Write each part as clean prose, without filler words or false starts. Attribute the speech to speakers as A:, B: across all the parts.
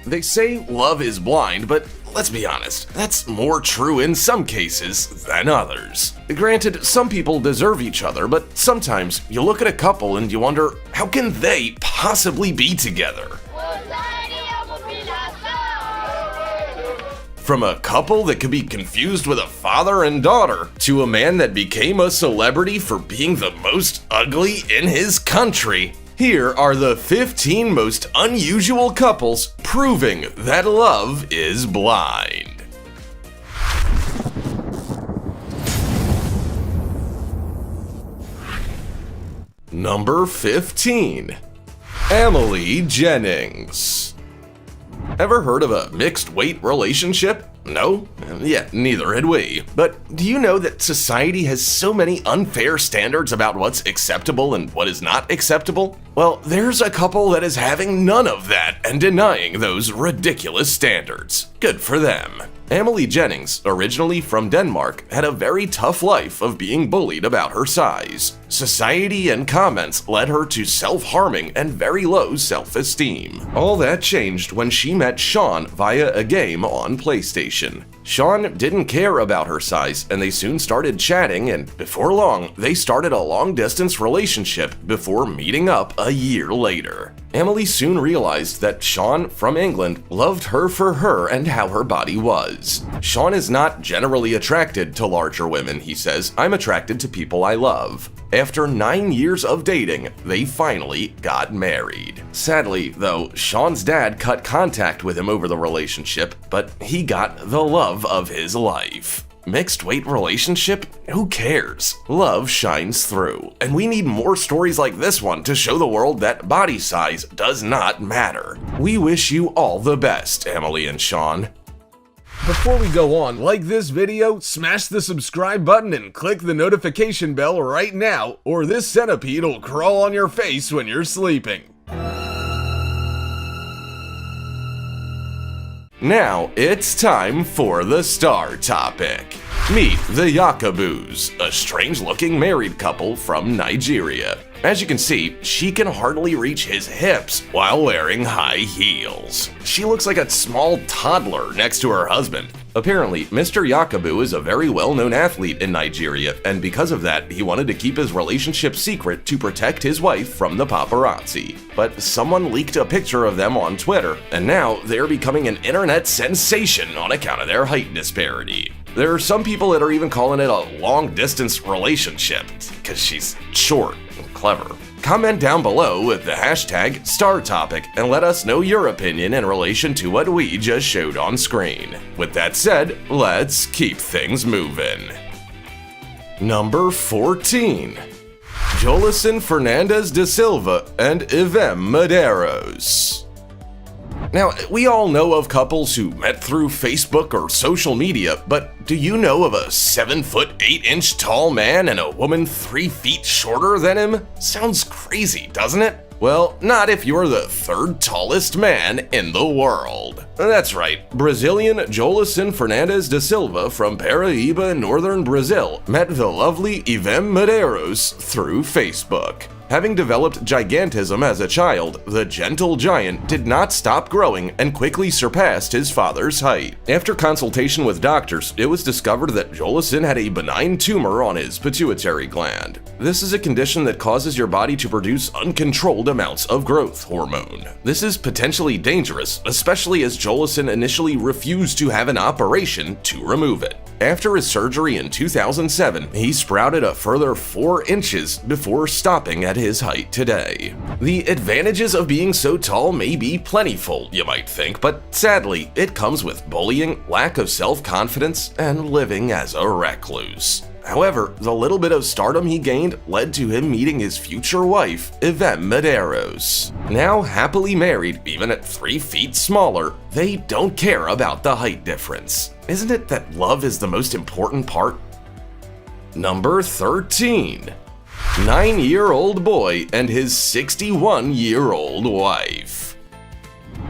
A: They say love is blind, but let's be honest, that's more true in some cases than others. Granted, some people deserve each other, but sometimes you look at a couple and you wonder, how can they possibly be together? From a couple that could be confused with a father and daughter, to a man that became a celebrity for being the most ugly in his country. Here are the 15 most unusual couples proving that love is blind. Number 15. Emily Jennings. Ever heard of a mixed weight relationship? No? Yeah, neither had we. But do you know that society has so many unfair standards about what's acceptable and what is not acceptable? Well, there's a couple that is having none of that and denying those ridiculous standards. Good for them. Emily Jennings, originally from Denmark, had a very tough life of being bullied about her size. Society and comments led her to self-harming and very low self-esteem. All that changed when she met Sean via a game on PlayStation. Sean didn't care about her size, and they soon started chatting, and before long, they started a long-distance relationship before meeting up a year later. Emily soon realized that Sean from England loved her for her and how her body was. Sean is not generally attracted to larger women, he says. I'm attracted to people I love. After 9 years of dating, they finally got married. Sadly, though, Sean's dad cut contact with him over the relationship, but he got the love of his life. Mixed weight relationship? Who cares? Love shines through, and we need more stories like this one to show the world that body size does not matter. We wish you all the best, Emily and Sean. Before we go on, like this video, smash the subscribe button and click the notification bell right now, or this centipede will crawl on your face when you're sleeping. Now it's time for the star topic. Meet the Yakubus, a strange-looking married couple from Nigeria. As you can see, she can hardly reach his hips while wearing high heels. She looks like a small toddler next to her husband. Apparently, Mr. Yakubu is a very well-known athlete in Nigeria, and because of that, he wanted to keep his relationship secret to protect his wife from the paparazzi. But someone leaked a picture of them on Twitter, and now they're becoming an internet sensation on account of their height disparity. There are some people that are even calling it a long-distance relationship, because she's short and clever. Comment down below with the hashtag StarTopic and let us know your opinion in relation to what we just showed on screen. With that said, let's keep things moving. Number 14. Jolison Fernandez da Silva and Ivem Medeiros. Now, we all know of couples who met through Facebook or social media, but do you know of a 7'8" tall man and a woman 3 feet shorter than him? Sounds crazy, doesn't it? Well, not if you're the third tallest man in the world. That's right, Brazilian Jolison Fernandez da Silva from Paraíba in northern Brazil met the lovely Ivem Medeiros through Facebook. Having developed gigantism as a child, the gentle giant did not stop growing and quickly surpassed his father's height. After consultation with doctors, it was discovered that Jolison had a benign tumor on his pituitary gland. This is a condition that causes your body to produce uncontrolled amounts of growth hormone. This is potentially dangerous, especially as Jolison initially refused to have an operation to remove it. After his surgery in 2007, he sprouted a further 4 inches before stopping at his height today. The advantages of being so tall may be plentiful, you might think, but sadly, it comes with bullying, lack of self-confidence, and living as a recluse. However, the little bit of stardom he gained led to him meeting his future wife, Ivem Medeiros. Now happily married, even at 3 feet smaller, they don't care about the height difference. Isn't it that love is the most important part? Number 13. 9-year-old boy and his 61-year-old wife.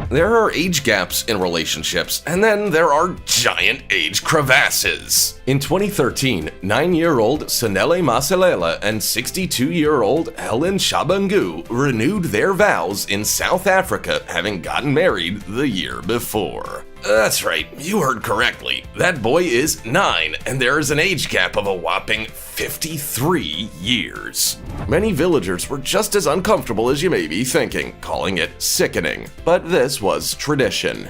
A: There are age gaps in relationships, and then there are giant age crevasses. In 2013, 9-year-old Sanele Maselela and 62-year-old Helen Shabangu renewed their vows in South Africa, having gotten married the year before. That's right, you heard correctly. That boy is 9, and there is an age gap of a whopping 53 years. Many villagers were just as uncomfortable as you may be thinking, calling it sickening. But this was tradition.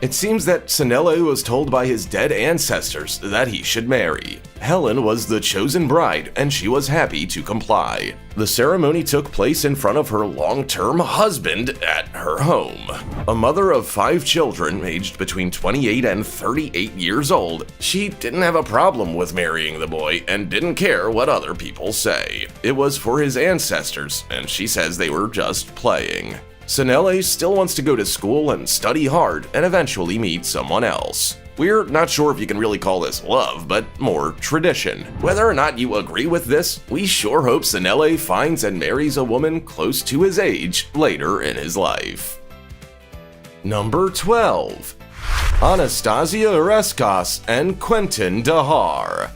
A: It seems that Sanele was told by his dead ancestors that he should marry. Helen was the chosen bride, and she was happy to comply. The ceremony took place in front of her long-term husband at her home. A mother of 5 children, aged between 28 and 38 years old, she didn't have a problem with marrying the boy and didn't care what other people say. It was for his ancestors, and she says they were just playing. Sanele still wants to go to school and study hard and eventually meet someone else. We're not sure if you can really call this love, but more tradition. Whether or not you agree with this, we sure hope Sanele finds and marries a woman close to his age later in his life. Number 12. Anastasia Oreskos and Quentin Dahar.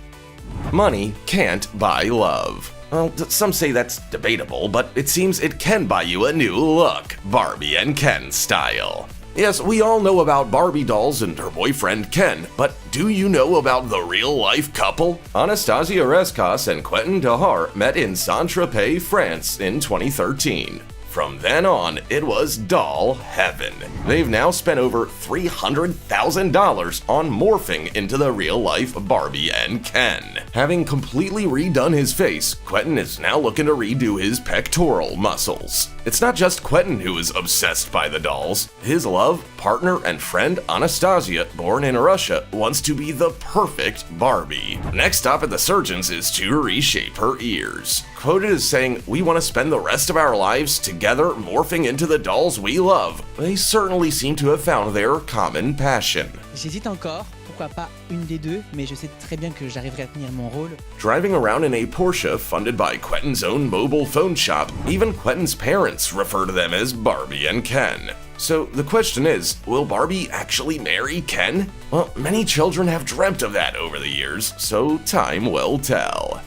A: Money can't buy love. Well, some say that's debatable, but it seems it can buy you a new look, Barbie and Ken style. Yes, we all know about Barbie dolls and her boyfriend Ken, but do you know about the real-life couple? Anastasia Oreskos and Quentin Dahar met in Saint-Tropez, France in 2013. From then on, it was doll heaven. They've now spent over $300,000 on morphing into the real-life Barbie and Ken. Having completely redone his face, Quentin is now looking to redo his pectoral muscles. It's not just Quentin who is obsessed by the dolls. His love, partner, and friend Anastasia, born in Russia, wants to be the perfect Barbie. Next stop at the surgeon's is to reshape her ears. Quoted as saying, "We want to spend the rest of our lives together morphing into the dolls we love." They certainly seem to have found their common passion.
B: J'hésite encore, pourquoi pas une des deux, mais je sais très bien que j'arriverai à tenir mon rôle.
A: Driving around in a Porsche funded by Quentin's own mobile phone shop, even Quentin's parents refer to them as Barbie and Ken. So the question is, will Barbie actually marry Ken? Well, many children have dreamt of that over the years, so time will tell.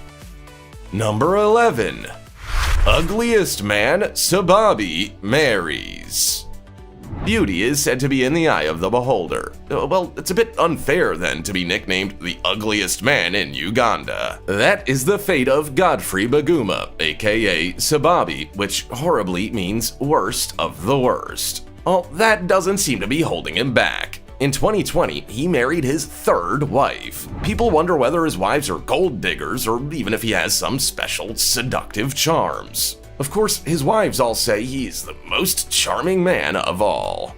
A: Number 11. Ugliest man Sababi marries. Beauty is said to be in the eye of the beholder. Well, it's a bit unfair then to be nicknamed the ugliest man in Uganda. That is the fate of Godfrey Baguma, aka Sababi, which horribly means worst of the worst. Well, that doesn't seem to be holding him back. In 2020, he married his 3rd wife. People wonder whether his wives are gold diggers or even if he has some special seductive charms. Of course, his wives all say he's the most charming man of all.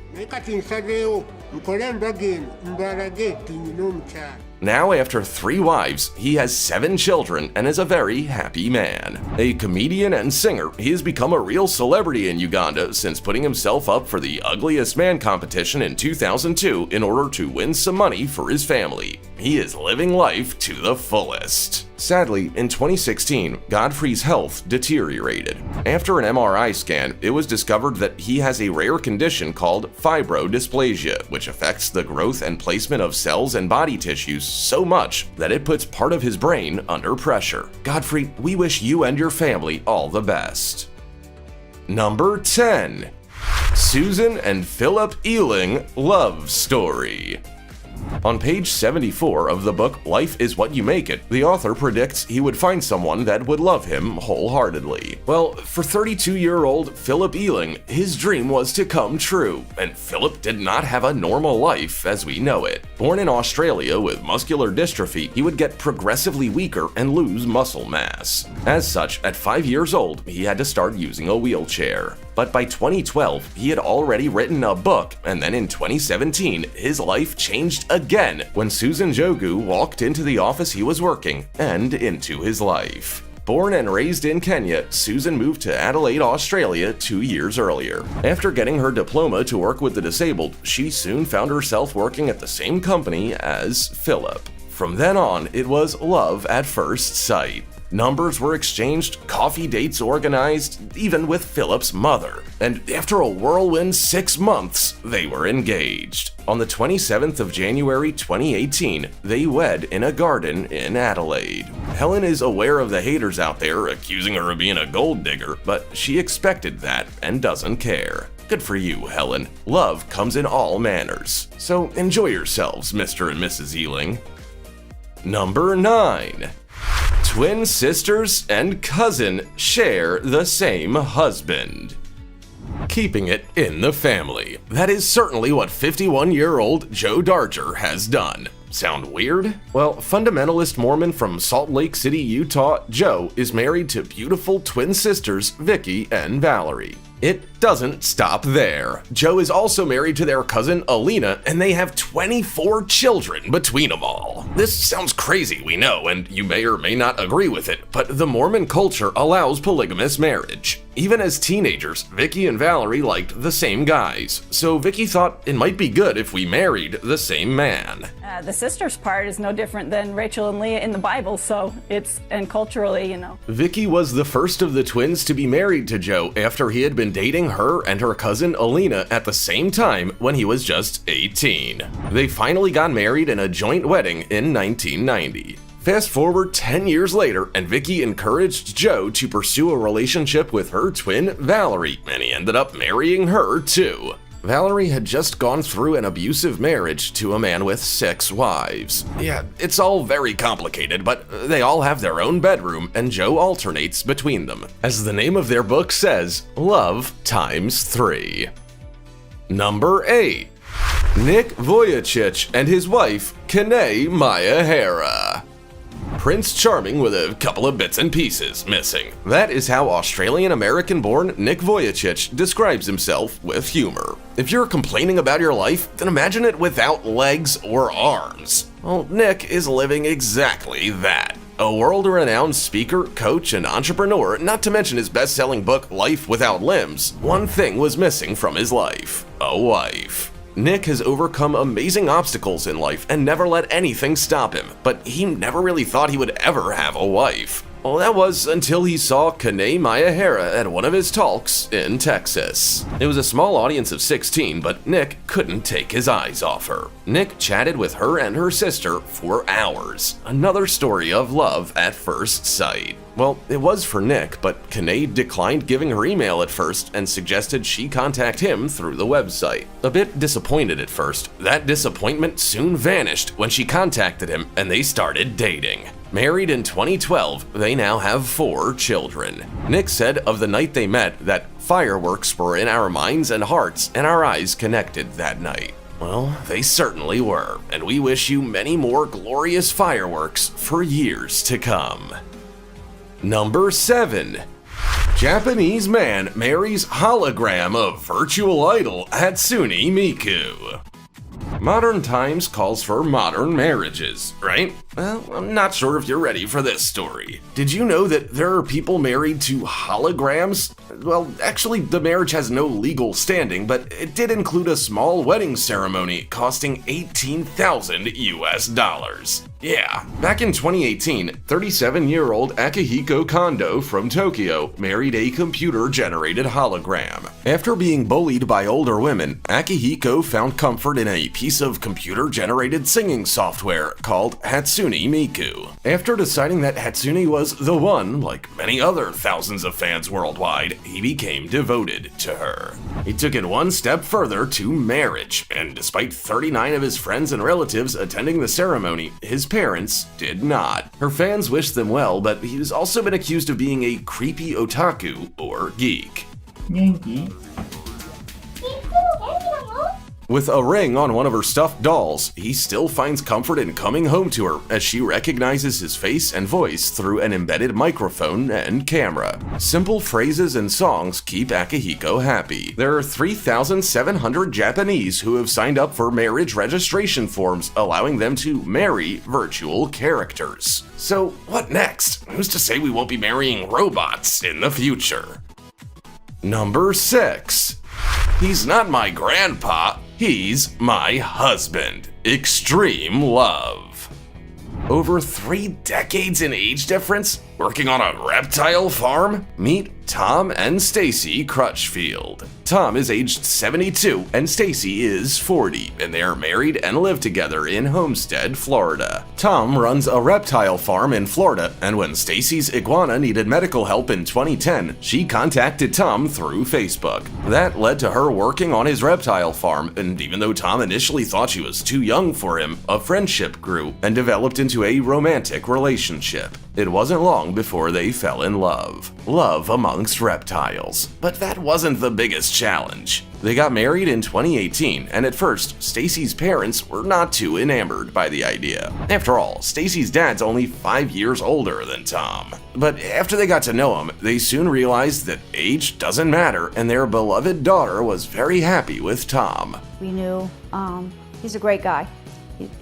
A: Now, after 3 wives, he has 7 children and is a very happy man. A comedian and singer, he has become a real celebrity in Uganda since putting himself up for the Ugliest Man competition in 2002 in order to win some money for his family. He is living life to the fullest. Sadly, in 2016, Godfrey's health deteriorated. After an MRI scan, it was discovered that he has a rare condition called fibrodysplasia, which affects the growth and placement of cells and body tissues so much that it puts part of his brain under pressure. Godfrey, we wish you and your family all the best. Number 10. Susan and Philip Ealing Love Story. On page 74 of the book Life is What You Make It, the author predicts he would find someone that would love him wholeheartedly. Well, for 32-year-old Philip Ealing, his dream was to come true, and Philip did not have a normal life as we know it. Born in Australia with muscular dystrophy, he would get progressively weaker and lose muscle mass. As such, at 5 years old, he had to start using a wheelchair. But by 2012, he had already written a book, and then in 2017, his life changed again when Susan Jogu walked into the office he was working and into his life. Born and raised in Kenya, Susan moved to Adelaide, Australia 2 years earlier. After getting her diploma to work with the disabled, she soon found herself working at the same company as Philip. From then on, it was love at first sight. Numbers were exchanged, coffee dates organized, even with Philip's mother. And after a whirlwind 6 months, they were engaged. On the 27th of January 2018, they wed in a garden in Adelaide. Helen is aware of the haters out there accusing her of being a gold digger, but she expected that and doesn't care. Good for you, Helen. Love comes in all manners. So enjoy yourselves, Mr. and Mrs. Ealing. Number 9. Twin sisters and cousin share the same husband. Keeping it in the family. That is certainly what 51-year-old Joe Darger has done. Sound weird? Well, fundamentalist Mormon from Salt Lake City, Utah, Joe is married to beautiful twin sisters Vicky and Valerie. It doesn't stop there. Joe is also married to their cousin Alina, and they have 24 children between them all. This sounds crazy, we know, and you may or may not agree with it, but the Mormon culture allows polygamous marriage. Even as teenagers, Vicky and Valerie liked the same guys, so Vicky thought it might be good if we married the same man.
C: The sisters part is no different than Rachel and Leah in the Bible, and culturally,
A: Vicky was the first of the twins to be married to Joe after he had been dating her and her cousin Alina at the same time when he was just 18. They finally got married in a joint wedding in 1990. Fast forward 10 years later, and Vicky encouraged Joe to pursue a relationship with her twin Valerie, and he ended up marrying her too. Valerie had just gone through an abusive marriage to a man with 6 wives. Yeah, it's all very complicated, but they all have their own bedroom, and Joe alternates between them. As the name of their book says, love times 3. Number 8. Nick Vujicic and his wife, Kanae Miyahara. Prince Charming with a couple of bits and pieces missing. That is how Australian-American-born Nick Vujicic describes himself with humor. If you're complaining about your life, then imagine it without legs or arms. Well, Nick is living exactly that. A world-renowned speaker, coach, and entrepreneur, not to mention his best-selling book, Life Without Limbs. One thing was missing from his life: a wife. Nick has overcome amazing obstacles in life and never let anything stop him, but he never really thought he would ever have a wife. Well, that was until he saw Kanae Miyahara at one of his talks in Texas. It was a small audience of 16, but Nick couldn't take his eyes off her. Nick chatted with her and her sister for hours. Another story of love at first sight. Well, it was for Nick, but Kanae declined giving her email at first and suggested she contact him through the website. A bit disappointed at first, that disappointment soon vanished when she contacted him and they started dating. Married in 2012, they now have 4 children. Nick said of the night they met that fireworks were in our minds and hearts and our eyes connected that night. Well, they certainly were, and we wish you many more glorious fireworks for years to come. Number 7. Japanese man marries hologram of virtual idol Hatsune Miku. Modern times calls for modern marriages, right? Well, I'm not sure if you're ready for this story. Did you know that there are people married to holograms? Well, actually, the marriage has no legal standing, but it did include a small wedding ceremony costing $18,000 US. Yeah, back in 2018, 37-year-old Akihiko Kondo from Tokyo married a computer-generated hologram. After being bullied by older women, Akihiko found comfort in a piece of computer-generated singing software called Hatsune Miku. After deciding that Hatsune was the one, like many other thousands of fans worldwide, he became devoted to her. He took it one step further to marriage, and despite 39 of his friends and relatives attending the ceremony, his parents did not. Her fans wished them well, but he has also been accused of being a creepy otaku or geek. With a ring on one of her stuffed dolls, he still finds comfort in coming home to her as she recognizes his face and voice through an embedded microphone and camera. Simple phrases and songs keep Akihiko happy. There are 3,700 Japanese who have signed up for marriage registration forms allowing them to marry virtual characters. So what next? Who's to say we won't be marrying robots in the future? Number 6. He's not my grandpa, he's my husband. Extreme love. Over 3 decades in age difference? working on a reptile farm? Meet Tom and Stacy Crutchfield. Tom is aged 72 and Stacy is 40, and they are married and live together in Homestead, Florida. Tom runs a reptile farm in Florida, and when Stacy's iguana needed medical help in 2010, she contacted Tom through Facebook. That led to her working on his reptile farm, and even though Tom initially thought she was too young for him, a friendship grew and developed into a romantic relationship. It wasn't long before they fell in love. Love amongst reptiles. But that wasn't the biggest challenge. They got married in 2018, and at first, Stacy's parents were not too enamored by the idea. After all, Stacy's dad's only 5 years older than Tom. But after they got to know him, they soon realized that age doesn't matter, and their beloved daughter was very happy with Tom.
D: We knew he's a great guy.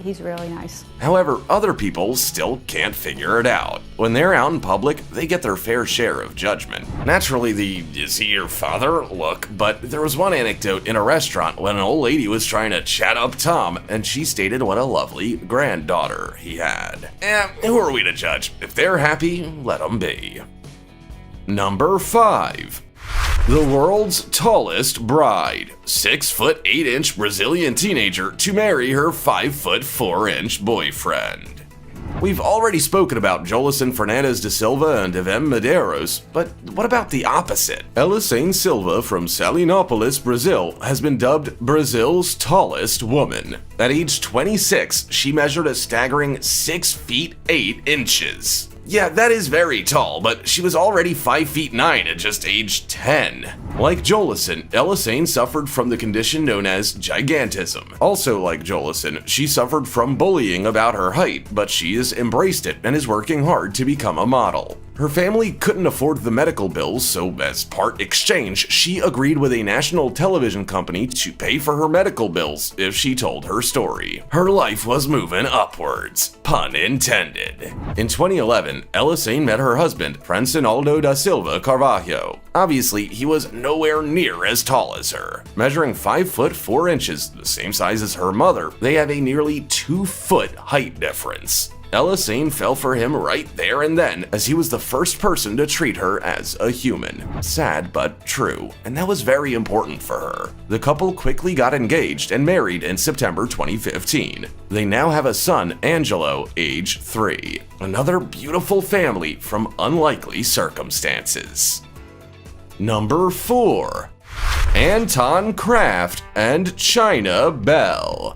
D: He's really nice.
A: However, other people still can't figure it out. When they're out in public, they get their fair share of judgment. Naturally, the "is he your father" look, but there was one anecdote in a restaurant when an old lady was trying to chat up Tom, and she stated what a lovely granddaughter he had. Who are we to judge? If they're happy, let them be. Number 5. The world's tallest bride, 6'8" Brazilian teenager to marry her 5'4" boyfriend. We've already spoken about Jolison Fernandes da Silva and Ivem Medeiros, but what about the opposite? Elisane Silva from Salinópolis, Brazil, has been dubbed Brazil's tallest woman. At age 26, she measured a staggering 6 feet 8 inches. Yeah, that is very tall, but she was already 5'9" at just age 10. Like Jolison, Elisane suffered from the condition known as gigantism. Also like Jolison, she suffered from bullying about her height, but she has embraced it and is working hard to become a model. Her family couldn't afford the medical bills, so as part exchange, she agreed with a national television company to pay for her medical bills if she told her story. Her life was moving upwards, pun intended. In 2011, Elisane met her husband, Francinaldo da Silva Carvalho. Obviously, he was nowhere near as tall as her. Measuring 5'4", the same size as her mother, they have a nearly 2-foot height difference. Elisane fell for him right there and then, as he was the first person to treat her as a human. Sad but true, and that was very important for her. The couple quickly got engaged and married in September 2015. They now have a son, Angelo, age 3. Another beautiful family from unlikely circumstances. Number 4. Anton Kraft and China Bell.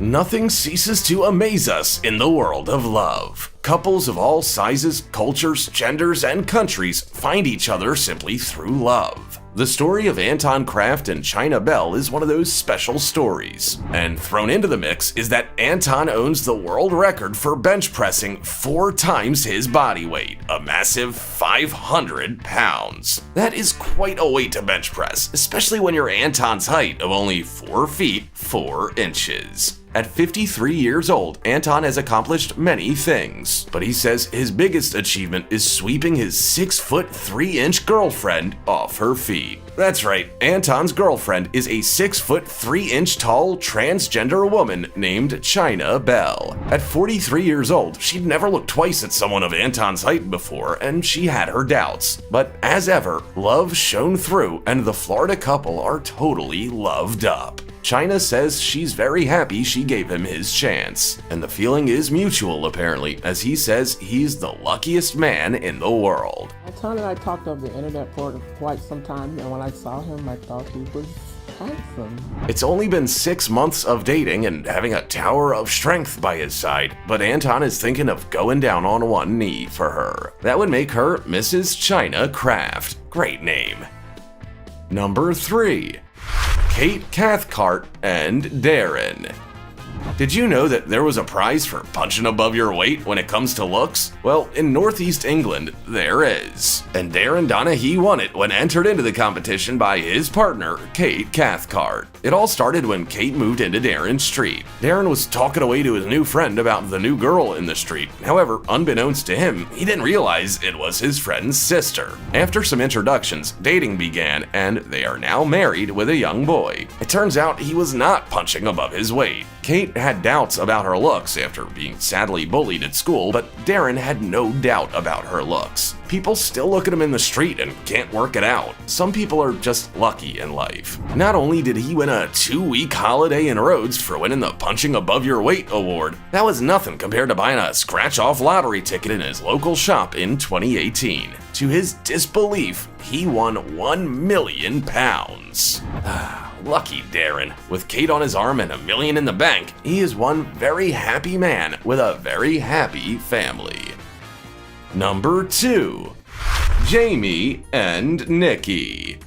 A: Nothing ceases to amaze us in the world of love. Couples of all sizes, cultures, genders, and countries find each other simply through love. The story of Anton Kraft and China Bell is one of those special stories. And thrown into the mix is that Anton owns the world record for bench pressing 4 times his body weight, a massive 500 pounds. That is quite a weight to bench press, especially when you're Anton's height of only 4 feet 4 inches. At 53 years old, Anton has accomplished many things, but he says his biggest achievement is sweeping his 6'3" girlfriend off her feet. That's right, Anton's girlfriend is a 6'3" tall transgender woman named China Bell. At 43 years old, she'd never looked twice at someone of Anton's height before, and she had her doubts. But as ever, love shone through, and the Florida couple are totally loved up. China says she's very happy she gave him his chance, and the feeling is mutual apparently, as he says he's the luckiest man in the world.
E: Anton and I talked over the internet for quite some time, and when I saw him, I thought he was handsome.
A: It's only been 6 months of dating and having a tower of strength by his side, but Anton is thinking of going down on one knee for her. That would make her Mrs. China Kraft. Great name. Number 3. Kate Cathcart and Darren. Did you know that there was a prize for punching above your weight when it comes to looks? Well, in Northeast England, there is. And Darren Donaghy won it when entered into the competition by his partner, Kate Cathcart. It all started when Kate moved into Darren's street. Darren was talking away to his new friend about the new girl in the street. However, unbeknownst to him, he didn't realize it was his friend's sister. After some introductions, dating began, and they are now married with a young boy. It turns out he was not punching above his weight. Kate had doubts about her looks after being sadly bullied at school, but Darren had no doubt about her looks. People still look at him in the street and can't work it out. Some people are just lucky in life. Not only did he win a 2-week holiday in Rhodes for winning the Punching Above Your Weight award, that was nothing compared to buying a scratch-off lottery ticket in his local shop in 2018. To his disbelief, he won £1 million. Lucky Darren. With Kate on his arm and $1 million in the bank, he is one very happy man with a very happy family. Number 2. Jamie and Nikki.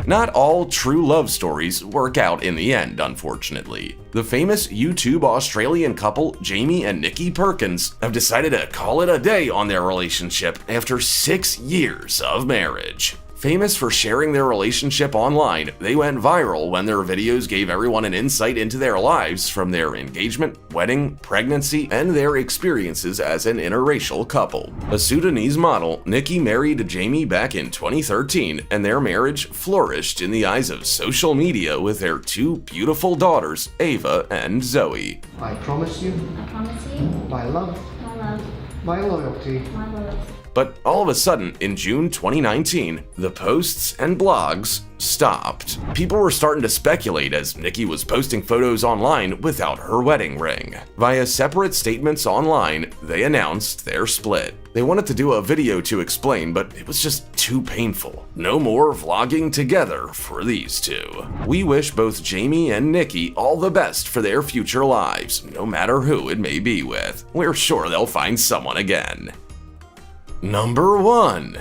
A: Not all true love stories work out in the end, unfortunately. The famous YouTube Australian couple Jamie and Nikki Perkins have decided to call it a day on their relationship after 6 years of marriage. Famous for sharing their relationship online, they went viral when their videos gave everyone an insight into their lives, from their engagement, wedding, pregnancy, and their experiences as an interracial couple. A Sudanese model, Nikki married Jamie back in 2013, and their marriage flourished in the eyes of social media with their 2 beautiful daughters, Ava and Zoe.
F: I promise you my love, my loyalty.
A: But all of a sudden, in June 2019, the posts and blogs stopped. People were starting to speculate as Nikki was posting photos online without her wedding ring. Via separate statements online, they announced their split. They wanted to do a video to explain, but it was just too painful. No more vlogging together for these two. We wish both Jamie and Nikki all the best for their future lives, no matter who it may be with. We're sure they'll find someone again. Number 1.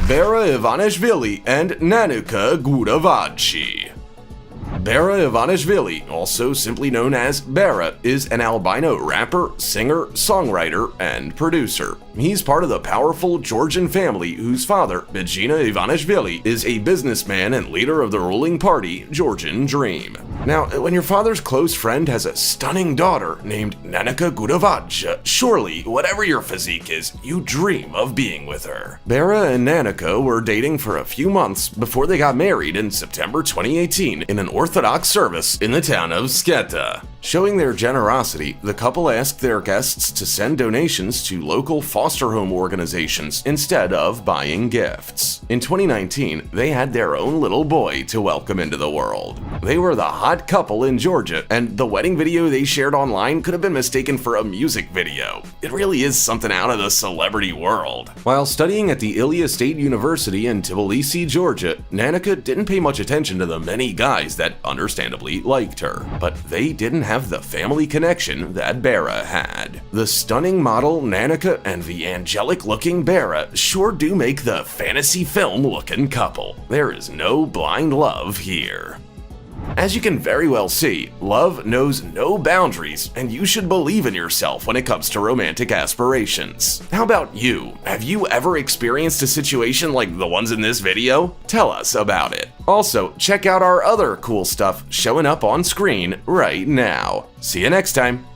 A: Bera Ivanishvili and Nanuka Gudavadze. Bera Ivanishvili, also simply known as Bera, is an albino rapper, singer, songwriter, and producer. He's part of the powerful Georgian family whose father, Bejina Ivanishvili, is a businessman and leader of the ruling party, Georgian Dream. Now, when your father's close friend has a stunning daughter named Nanuka Gudavadze, surely, whatever your physique is, you dream of being with her. Bera and Nanuka were dating for a few months before they got married in September 2018 in an Orthodox service in the town of Sketa. Showing their generosity, the couple asked their guests to send donations to local foster home organizations instead of buying gifts. In 2019, they had their own little boy to welcome into the world. They were the hot couple in Georgia, and the wedding video they shared online could have been mistaken for a music video. It really is something out of the celebrity world. While studying at the Ilia State University in Tbilisi, Georgia, Nanuka didn't pay much attention to the many guys that understandably liked her, but they didn't have the family connection that Bera had. The stunning model Nanuka and the angelic-looking Bera sure do make the fantasy film-looking couple. There is no blind love here. As you can very well see, love knows no boundaries, and you should believe in yourself when it comes to romantic aspirations. How about you? Have you ever experienced a situation like the ones in this video? Tell us about it. Also, check out our other cool stuff showing up on screen right now. See you next time.